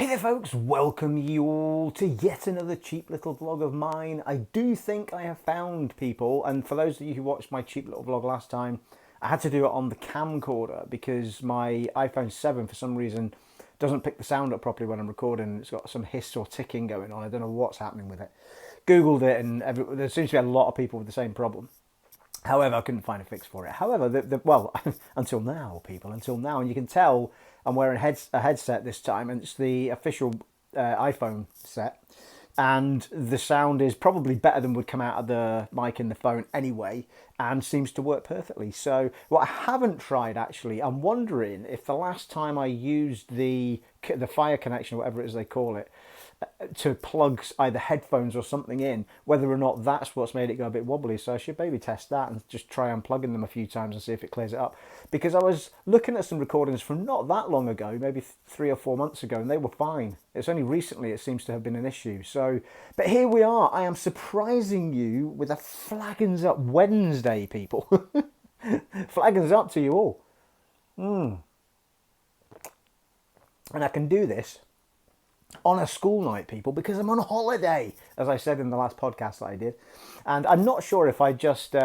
Hey there folks, welcome you all to yet another cheap little vlog of mine. I do think I have found people, and for those of you who watched my cheap little vlog last time, I had to do it on the camcorder because my iPhone 7 for some reason doesn't pick the sound up properly when I'm recording. It's got some hiss or ticking going on. I don't know what's happening with it. Googled it and there seems to be a lot of people with the same problem. However, I couldn't find a fix for it. However, well, until now, people, until now, and you can tell I'm wearing a headset this time, and it's the official iPhone set, and the sound is probably better than would come out of the mic in the phone anyway, and seems to work perfectly. So, what I haven't tried actually, I'm wondering if the last time I used the Fire connection, whatever it is they call it, to plug either headphones or something in, whether or not that's what's made it go a bit wobbly. So I should maybe test that and just try unplugging them a few times and see if it clears it up. Because I was looking at some recordings from not that long ago, maybe 3 or 4 months ago, and they were fine. It's only recently it seems to have been an issue. So, but here we are. I am surprising you with a Flaggins Up Wednesday, people. Flaggins up to you all. And I can do this on a school night, people, because I'm on holiday, as I said in the last podcast that I did. And I'm not sure if I just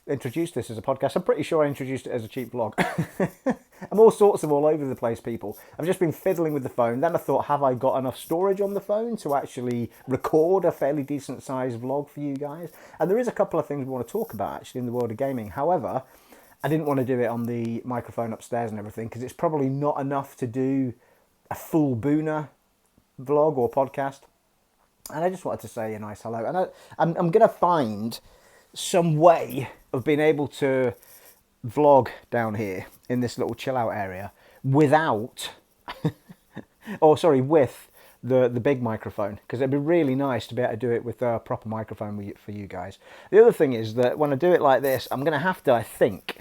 introduced this as a podcast. I'm pretty sure I introduced it as a cheap vlog. I'm all over the place, people. I've just been fiddling with the phone. Then I thought, have I got enough storage on the phone to actually record a fairly decent sized vlog for you guys? And there is a couple of things we want to talk about actually in the world of gaming. However, I didn't want to do it on the microphone upstairs and everything because it's probably not enough to do a full booner vlog or podcast, and I just wanted to say a nice hello. And I'm going to find some way of being able to vlog down here in this little chill out area without, with the big microphone, because it'd be really nice to be able to do it with a proper microphone for you guys. The other thing is that when I do it like this, I'm going to have to, I think,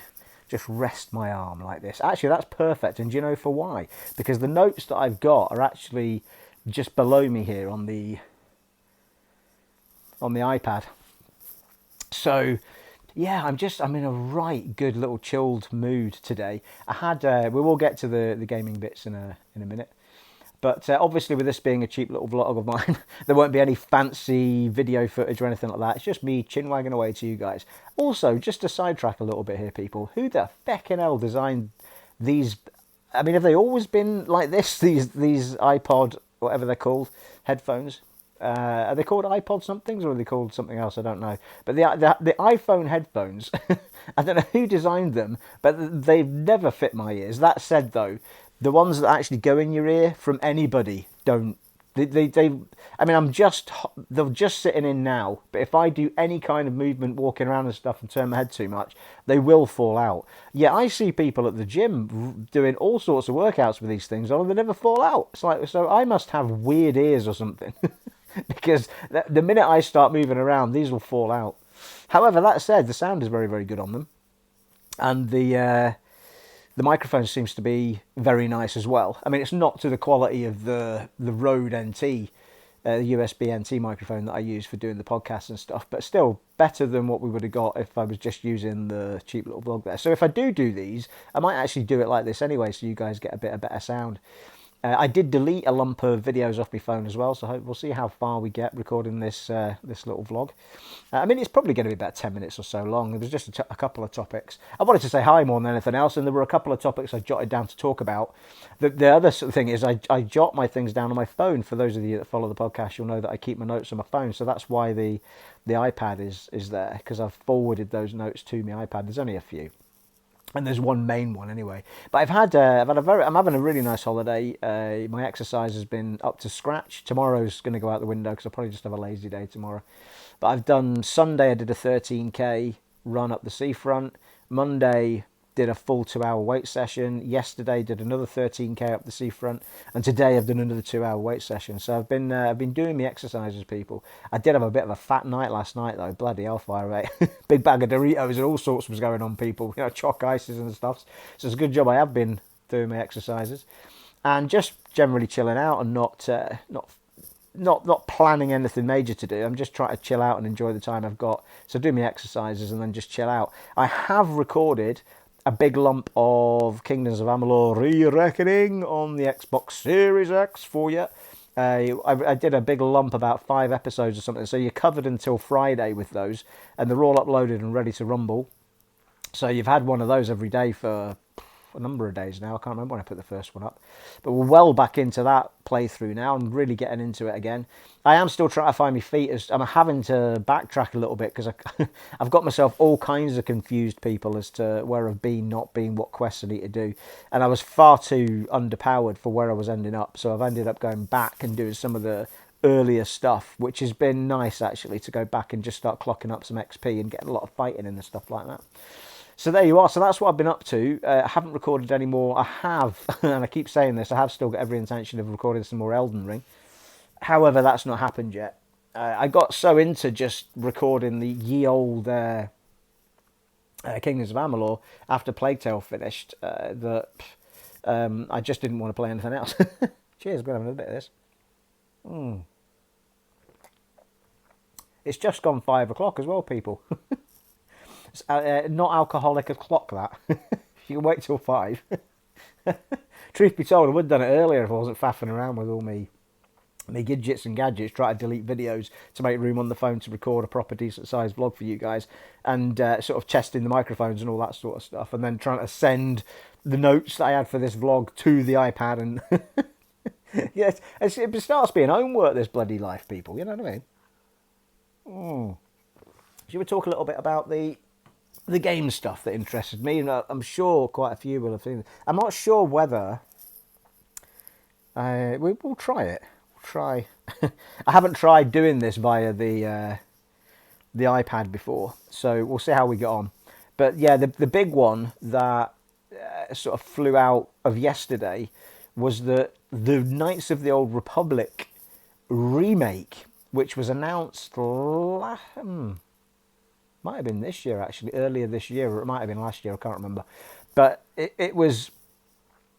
just rest my arm like this. Actually, that's perfect, and do you know for why? Because the notes that I've got are actually just below me here on the iPad. So yeah, I'm in a right good little chilled mood today. I had we will get to the gaming bits in a minute, but obviously with this being a cheap little vlog of mine, there won't be any fancy video footage or anything like that. It's just me chin wagging away to you guys. Also, just to sidetrack a little bit here, people, who the feckin' hell designed these? I mean, have they always been like this? These iPod, whatever they're called, headphones. Are they called iPod somethings or are they called something else? I don't know. But the iPhone headphones, I don't know who designed them, but they've never fit my ears. That said, though, the ones that actually go in your ear from anybody don't. I mean, they're just sitting in now, but if I do any kind of movement, walking around and stuff, and turn my head too much, they will fall out. Yeah, I see people at the gym doing all sorts of workouts with these things, and they never fall out. It's like, so I must have weird ears or something, because the minute I start moving around, these will fall out. However, that said, the sound is very, very good on them, and the microphone seems to be very nice as well. I mean, it's not to the quality of the Rode NT, USB NT microphone that I use for doing the podcast and stuff, but still better than what we would have got if I was just using the cheap little vlog there. So if I do these, I might actually do it like this anyway, so you guys get a bit of better sound. I did delete a lump of videos off my phone as well, so we'll see how far we get recording this little vlog. I mean, it's probably going to be about 10 minutes or so long. There was just a couple of topics. I wanted to say hi more than anything else, and there were a couple of topics I jotted down to talk about. The other thing is I jot my things down on my phone. For those of you that follow the podcast, you'll know that I keep my notes on my phone, so that's why the iPad is there, because I've forwarded those notes to my iPad. There's only a few. And there's one main one anyway. But I'm having a really nice holiday. My exercise has been up to scratch. Tomorrow's going to go out the window because I'll probably just have a lazy day tomorrow. But I've done Sunday. I did a 13k run up the seafront. Monday did a full 2-hour weight session. Yesterday did another 13k up the seafront, and today I've done another 2-hour weight session. So I've been doing the exercises, people. I did have a bit of a fat night last night though. Bloody hellfire, mate! Big bag of Doritos and all sorts was going on, people. You know, chalk ices and stuff. So it's a good job I have been doing my exercises, and just generally chilling out and not planning anything major to do. I'm just trying to chill out and enjoy the time I've got. So do my exercises and then just chill out. I have recorded a big lump of Kingdoms of Amalur Re-Reckoning on the Xbox Series X for you. I did a big lump, about 5 episodes or something, so you're covered until Friday with those, and they're all uploaded and ready to rumble. So you've had one of those every day for a number of days now. I can't remember when I put the first one up, but we're well back into that playthrough now. I'm really getting into it again. I am still trying to find my feet. As I'm having to backtrack a little bit because I've got myself all kinds of confused people as to where I've been, not been, what quests I need to do, and I was far too underpowered for where I was ending up. So I've ended up going back and doing some of the earlier stuff, which has been nice actually, to go back and just start clocking up some XP and getting a lot of fighting in and stuff like that. So there you are. So that's what I've been up to. I haven't recorded any more. I have, and I keep saying this, I have still got every intention of recording some more Elden Ring. However, that's not happened yet. I got so into just recording the ye old Kingdoms of Amalur after Plague Tale finished that I just didn't want to play anything else. Cheers, we're having a bit of this. It's just gone 5 o'clock as well, people. Not alcoholic o'clock, that. You can wait till 5. Truth be told, I would have done it earlier if I wasn't faffing around with all me gadgets and gadgets, trying to delete videos to make room on the phone to record a proper decent sized vlog for you guys, and sort of testing the microphones and all that sort of stuff, and then trying to send the notes that I had for this vlog to the iPad. And yeah, it starts being homework, this bloody life, people, you know what I mean? Should we talk a little bit about the game stuff that interested me? And I'm sure quite a few will have seen it. I'm not sure whether we'll try it. We'll try. I haven't tried doing this via the iPad before, so we'll see how we get on. But yeah, the big one that sort of flew out of yesterday was the Knights of the Old Republic remake, which was announced might have been this year, actually, earlier this year, or it might have been last year, I can't remember. But it was,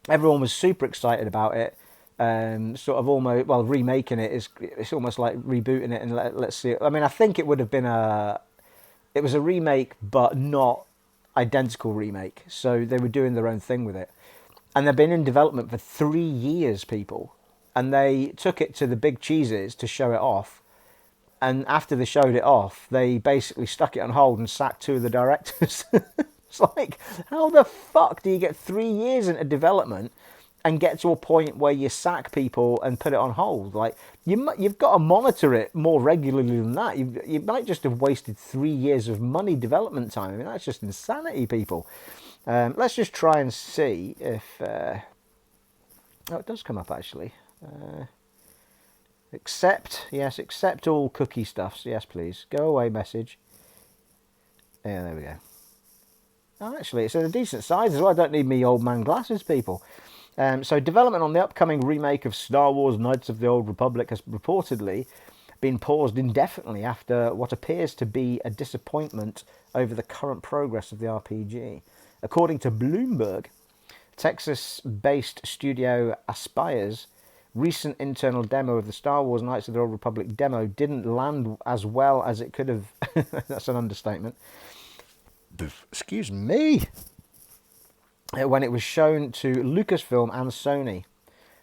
everyone was super excited about it. Sort of almost, well, remaking it it's almost like rebooting it and let's see. I mean, I think it would have been it was a remake, but not identical remake. So they were doing their own thing with it. And they've been in development for 3 years, people. And they took it to the big cheeses to show it off. And after they showed it off, they basically stuck it on hold and sacked 2 of the directors. It's like, how the fuck do you get 3 years into development and get to a point where you sack people and put it on hold? Like, you've got to monitor it more regularly than that. You might just have wasted 3 years of money development time. I mean, that's just insanity, people. Let's just try and see if... oh, it does come up, actually. Accept all cookie stuffs. Yes, please. Go away message. Yeah, there we go. Oh, actually, it's a decent size as well. I don't need me old man glasses, people. So development on the upcoming remake of Star Wars Knights of the Old Republic has reportedly been paused indefinitely after what appears to be a disappointment over the current progress of the RPG. According to Bloomberg, Texas-based studio Aspire's recent internal demo of the Star Wars Knights of the Old Republic demo didn't land as well as it could have. That's an understatement. Excuse me. When it was shown to Lucasfilm and Sony.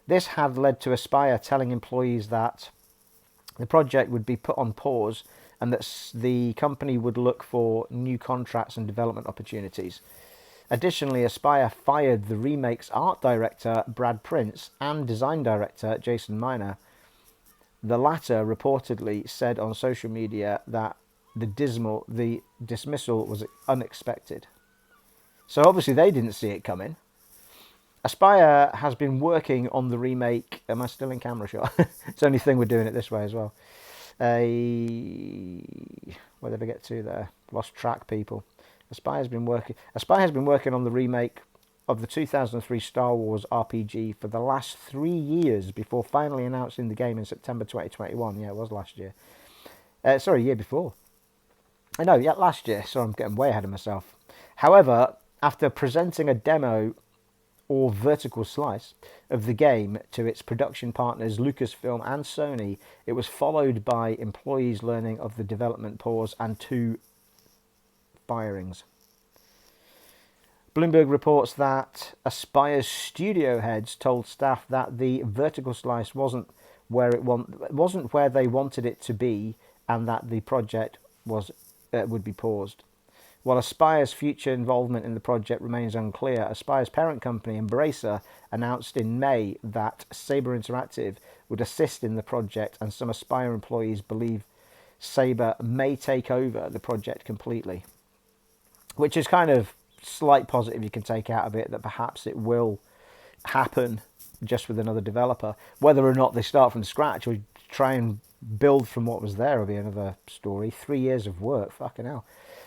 This had led to Aspire telling employees that the project would be put on pause and that the company would look for new contracts and development opportunities. Additionally, Aspire fired the remake's art director, Brad Prince, and design director, Jason Miner. The latter reportedly said on social media that the dismissal was unexpected. So obviously they didn't see it coming. Aspire has been working on the remake. Am I still in camera shot? It's the only thing we're doing it this way as well. Where did I get to there? Lost track, people. Aspire has been working on the remake of the 2003 Star Wars RPG for the last 3 years before finally announcing the game in September 2021. Yeah, it was last year. Sorry, year before. I know, yeah, last year. So I'm getting way ahead of myself. However, after presenting a demo or vertical slice of the game to its production partners Lucasfilm and Sony, it was followed by employees learning of the development pause and 2 firings. Bloomberg reports that Aspire's studio heads told staff that the vertical slice wasn't where they wanted it to be, and that the project would be paused. While Aspire's future involvement in the project remains unclear, Aspire's parent company, Embracer, announced in May that Saber Interactive would assist in the project, and some Aspire employees believe Saber may take over the project completely. Which is kind of slight positive you can take out of it, that perhaps it will happen just with another developer. Whether or not they start from scratch or try and build from what was there will be another story. 3 years of work, fucking hell.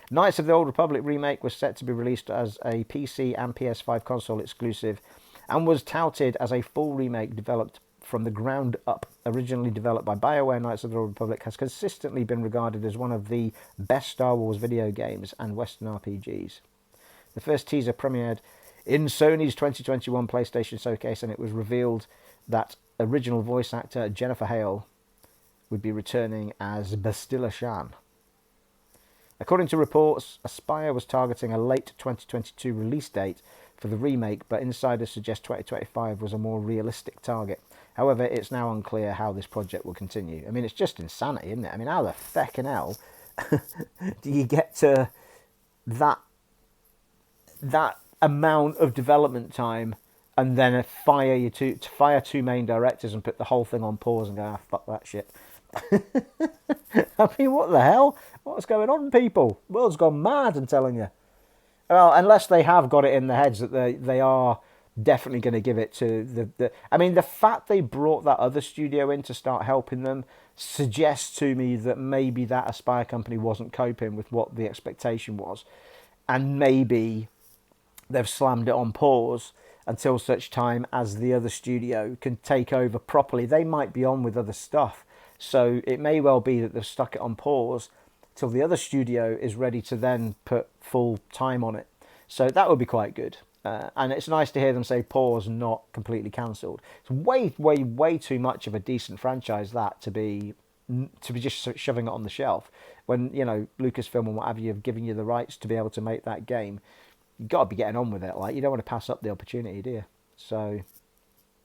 Knights of the Old Republic Remake was set to be released as a PC and PS5 console exclusive, and was touted as a full remake developed from the ground up. Originally developed by BioWare, Knights of the Old Republic has consistently been regarded as one of the best Star Wars video games and Western RPGs. The first teaser premiered in Sony's 2021 PlayStation Showcase, and it was revealed that original voice actor Jennifer Hale would be returning as Bastila Shan. According to reports, Aspire was targeting a late 2022 release date for the remake, but insiders suggest 2025 was a more realistic target. However, it's now unclear how this project will continue. I mean, it's just insanity, isn't it? I mean, how the feckin' hell do you get to that amount of development time and then fire two main directors and put the whole thing on pause and go, fuck that shit? I mean, what the hell? What's going on, people? The world's gone mad, I'm telling you. Well, unless they have got it in their heads that they are definitely going to give it to the... I mean, the fact they brought that other studio in to start helping them suggests to me that maybe that Aspire company wasn't coping with what the expectation was. And maybe they've slammed it on pause until such time as the other studio can take over properly. They might be on with other stuff. So it may well be that they've stuck it on pause till the other studio is ready to then put full time on it. So that would be quite good. And it's nice to hear them say pause, not completely cancelled. It's way, way, way too much of a decent franchise that to be just shoving it on the shelf. When, you know, Lucasfilm and what have you have given you the rights to be able to make that game, you've got to be getting on with it. Like, you don't want to pass up the opportunity, do you? So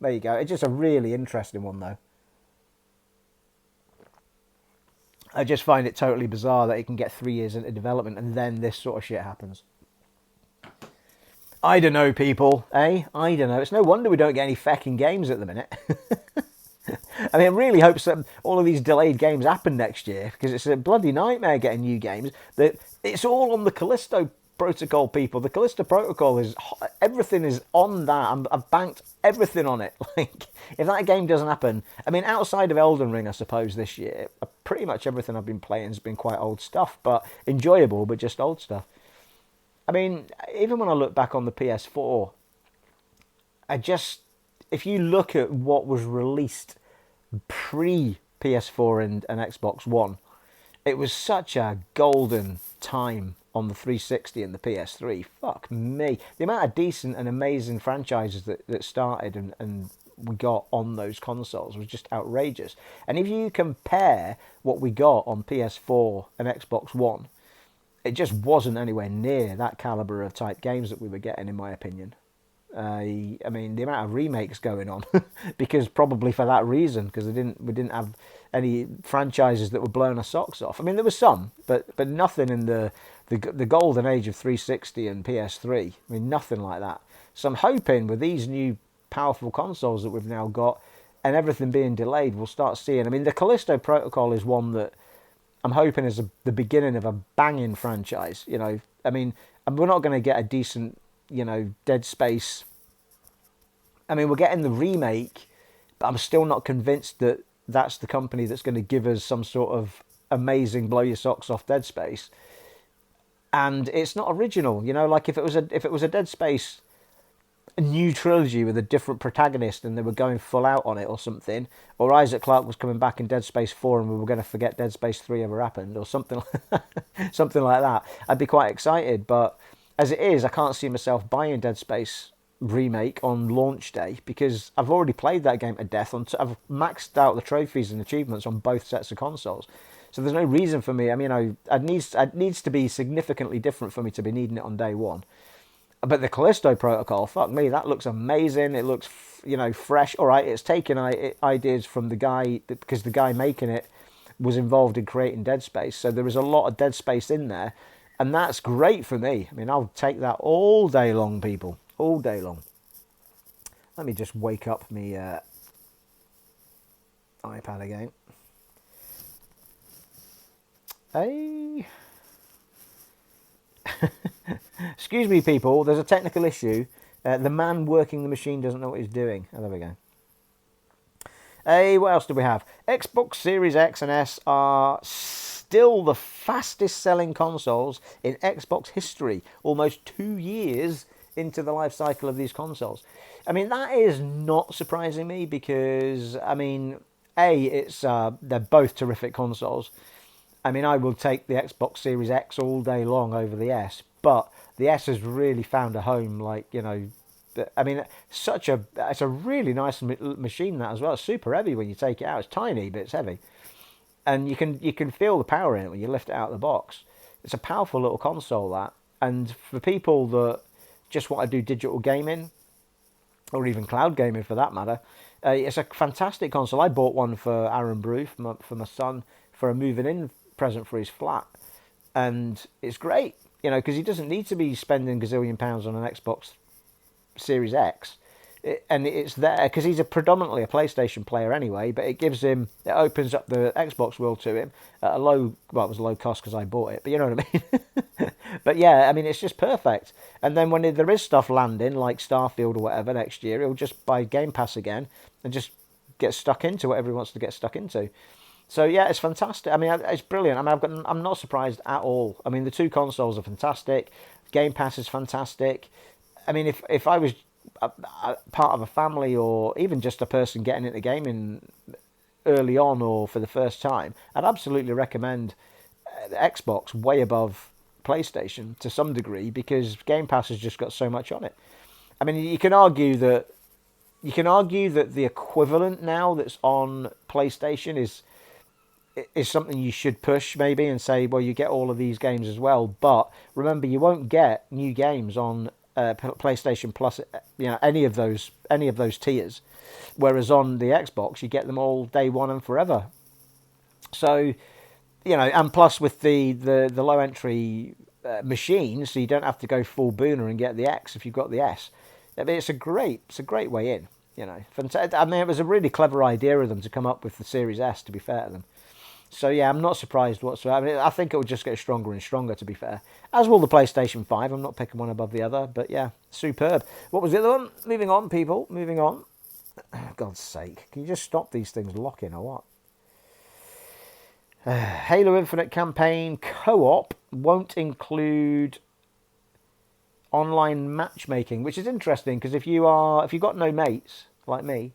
there you go. It's just a really interesting one, though. I just find it totally bizarre that it can get 3 years into development and then this sort of shit happens. I don't know, people, eh? I don't know. It's no wonder we don't get any fecking games at the minute. I mean, I really hope all of these delayed games happen next year, because it's a bloody nightmare getting new games. It's all on the Callisto Protocol, people. The Callisto Protocol is... Everything is on that. I've banked everything on it. Like, if that game doesn't happen... I mean, outside of Elden Ring, I suppose, this year, pretty much everything I've been playing has been quite old stuff, but enjoyable, but just old stuff. I mean, even when I look back on the PS4, if you look at what was released pre-PS4 and Xbox One, it was such a golden time on the 360 and the PS3. Fuck me. The amount of decent and amazing franchises that started and we got on those consoles was just outrageous. And if you compare what we got on PS4 and Xbox One, it just wasn't anywhere near that caliber of type games that we were getting, in my opinion. I mean, the amount of remakes going on, because probably for that reason, because we didn't have any franchises that were blowing our socks off. I mean, there was some, but nothing in the golden age of 360 and PS3. I mean, nothing like that. So I'm hoping with these new powerful consoles that we've now got, and everything being delayed, we'll start seeing. I mean, the Callisto Protocol is one that I'm hoping is the beginning of a banging franchise. You know, I mean, we're not going to get a decent, you know, Dead Space. I mean, we're getting the remake, but I'm still not convinced that that's the company that's going to give us some sort of amazing blow your socks off Dead Space. And it's not original, you know. Like if it was a Dead Space new trilogy with a different protagonist and they were going full out on it or something, or Isaac Clarke was coming back in Dead Space 4 and we were going to forget Dead Space 3 ever happened, or something like that, I'd be quite excited. But as it is, I can't see myself buying Dead Space Remake on launch day, because I've already played that game to death. I've maxed out the trophies and achievements on both sets of consoles, so there's no reason for me. I mean, it needs to be significantly different for me to be needing it on day one. But the Callisto Protocol, fuck me, that looks amazing. It looks, fresh. All right, it's taken ideas from the guy, because the guy making it was involved in creating Dead Space. So there is a lot of Dead Space in there. And that's great for me. I mean, I'll take that all day long, people. All day long. Let me just wake up my iPad again. Hey. Excuse me, people. There's a technical issue. The man working the machine doesn't know what he's doing. Oh, there we go. Hey, what else do we have? Xbox Series X and S are still the fastest selling consoles in Xbox history. Almost 2 years into the life cycle of these consoles. I mean, that is not surprising me because, I mean, they're both terrific consoles. I mean, I will take the Xbox Series X all day long over the S, but the S has really found a home. Like, I mean, it's a really nice machine, that as well. It's super heavy when you take it out. It's tiny, but it's heavy, and you can feel the power in it when you lift it out of the box. It's a powerful little console, that. And for people that just want to do digital gaming, or even cloud gaming for that matter, it's a fantastic console. I bought one for Aaron Brew, for my son, for a moving in present for his flat, and it's great, because he doesn't need to be spending gazillion pounds on an Xbox Series X, and it's there because he's predominantly a PlayStation player anyway. But it opens up the Xbox world to him at it was a low cost because I bought it, but you know what I mean. But yeah, I mean, it's just perfect. And then when there is stuff landing like Starfield or whatever next year, he'll just buy Game Pass again and just get stuck into whatever he wants to get stuck into. So yeah, it's fantastic. I mean, it's brilliant. I mean, I'm not surprised at all. I mean, the two consoles are fantastic. Game Pass is fantastic. I mean, if I was a part of a family or even just a person getting into gaming early on or for the first time, I'd absolutely recommend Xbox way above PlayStation to some degree because Game Pass has just got so much on it. I mean, you can argue that the equivalent now that's on PlayStation is something you should push maybe and say, well, you get all of these games as well. But remember, you won't get new games on PlayStation Plus, any of those tiers. Whereas on the Xbox, you get them all day one and forever. So, and plus with the low entry machine, so you don't have to go full booner and get the X if you've got the S. I mean, it's a great way in. I mean, it was a really clever idea of them to come up with the Series S. To be fair to them. So yeah, I'm not surprised whatsoever. I mean, I think it will just get stronger and stronger, to be fair. As will the PlayStation 5. I'm not picking one above the other, but yeah, superb. What was the other one? Moving on, people. Moving on. God's sake. Can you just stop these things locking or what? Halo Infinite campaign co-op won't include online matchmaking, which is interesting because if you've got no mates, like me,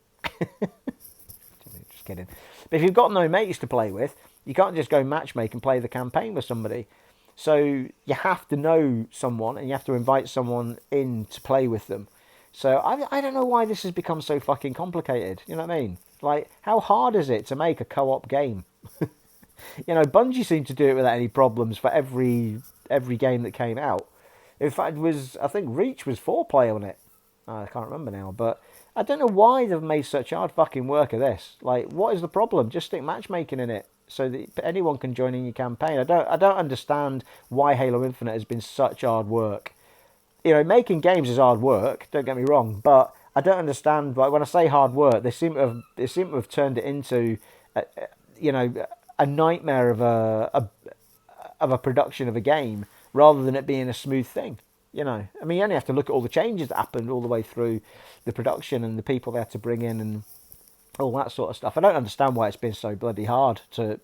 just kidding. But if you've got no mates to play with, you can't just go matchmake and play the campaign with somebody. So you have to know someone and you have to invite someone in to play with them. So I don't know why this has become so fucking complicated. You know what I mean? Like, how hard is it to make a co-op game? Bungie seemed to do it without any problems for every game that came out. In fact, I think Reach was 4-player on it. I can't remember now, but I don't know why they've made such hard fucking work of this. Like, what is the problem? Just stick matchmaking in it so that anyone can join in your campaign. I don't understand why Halo Infinite has been such hard work. Making games is hard work. Don't get me wrong, but I don't understand. Like, when I say hard work, they seem to have turned it into, a nightmare of a production of a game rather than it being a smooth thing. I mean, you only have to look at all the changes that happened all the way through the production and the people they had to bring in and all that sort of stuff. I don't understand why it's been so bloody hard to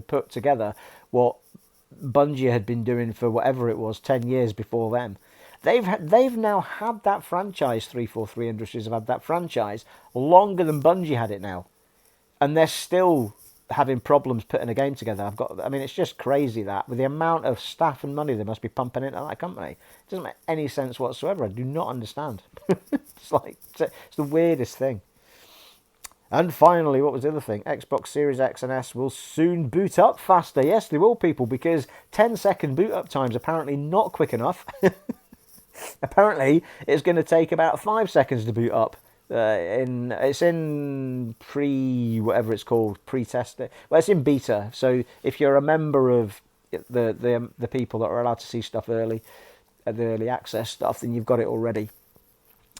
put together what Bungie had been doing for whatever it was 10 years before them. They've now had that franchise. 343 Industries have had that franchise longer than Bungie had it now, and they're still having problems putting a game together. I mean, it's just crazy that with the amount of staff and money they must be pumping into that company, it doesn't make any sense whatsoever. I do not understand. It's the weirdest thing. And finally, what was the other thing? Xbox Series X and S will soon boot up faster. Yes, they will, people, because 10-second boot up time's apparently not quick enough. Apparently, it's going to take about 5 seconds to boot up. It's in whatever it's called, pre-test. Well, it's in beta. So if you're a member of the people that are allowed to see stuff early, the early access stuff, then you've got it already.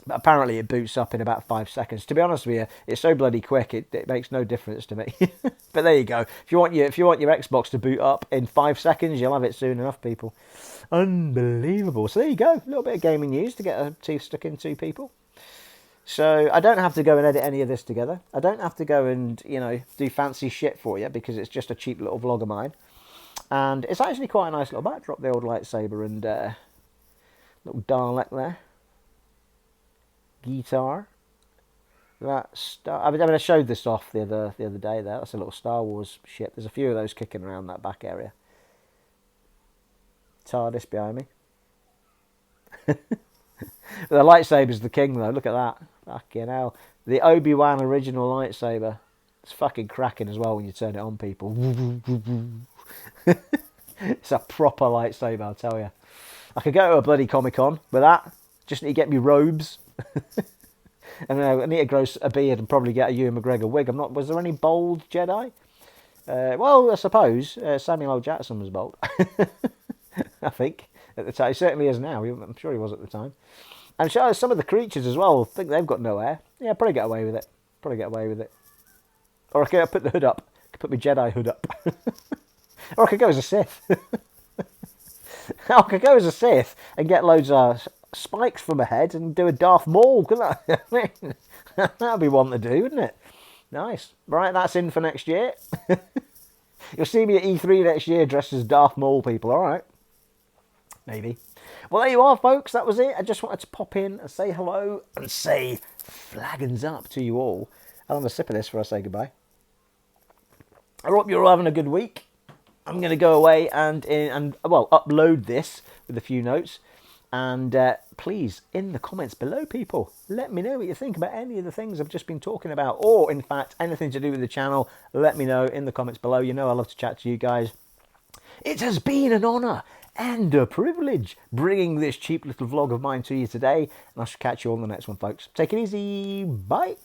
But apparently it boots up in about 5 seconds. To be honest with you, it's so bloody quick, it makes no difference to me. But there you go. If you want your Xbox to boot up in 5 seconds, you'll have it soon enough, people. Unbelievable. So there you go. A little bit of gaming news to get our teeth stuck into, people. So I don't have to go and edit any of this together. I don't have to go and, do fancy shit for you, because it's just a cheap little vlog of mine. And it's actually quite a nice little backdrop, the old lightsaber and little Dalek there. Guitar. I showed this off the other day there. That's a little Star Wars ship. There's a few of those kicking around that back area. TARDIS behind me. The lightsaber's the king though. Look at that. Fucking hell. The Obi-Wan original lightsaber. It's fucking cracking as well when you turn it on, people. It's a proper lightsaber, I'll tell you. I could go to a bloody Comic-Con with that. Just need to get me robes. And I need to grow a beard and probably get a Ewan McGregor wig. Was there any bald Jedi? Well, I suppose Samuel L. Jackson was bald. I think at the time. He certainly is now. I'm sure he was at the time. And some of the creatures as well. I think they've got no hair. Yeah, probably get away with it. Or I could put the hood up. I could put my Jedi hood up. Or I could go as a Sith. I could go as a Sith and get loads of spikes from my head and do a Darth Maul, couldn't I? That'd be one to do, wouldn't it? Nice. Right, that's in for next year. You'll see me at E3 next year dressed as Darth Maul, people, alright? Maybe. Well, there you are, folks. That was it. I just wanted to pop in and say hello and say flagons up to you all. I'll have a sip of this before I say goodbye. I hope you're all having a good week. I'm going to go away and upload this with a few notes. And please, in the comments below, people, let me know what you think about any of the things I've just been talking about. Or, in fact, anything to do with the channel, let me know in the comments below. You know I love to chat to you guys. It has been an honour and a privilege bringing this cheap little vlog of mine to you today. And I shall catch you on the next one, folks. Take it easy. Bye.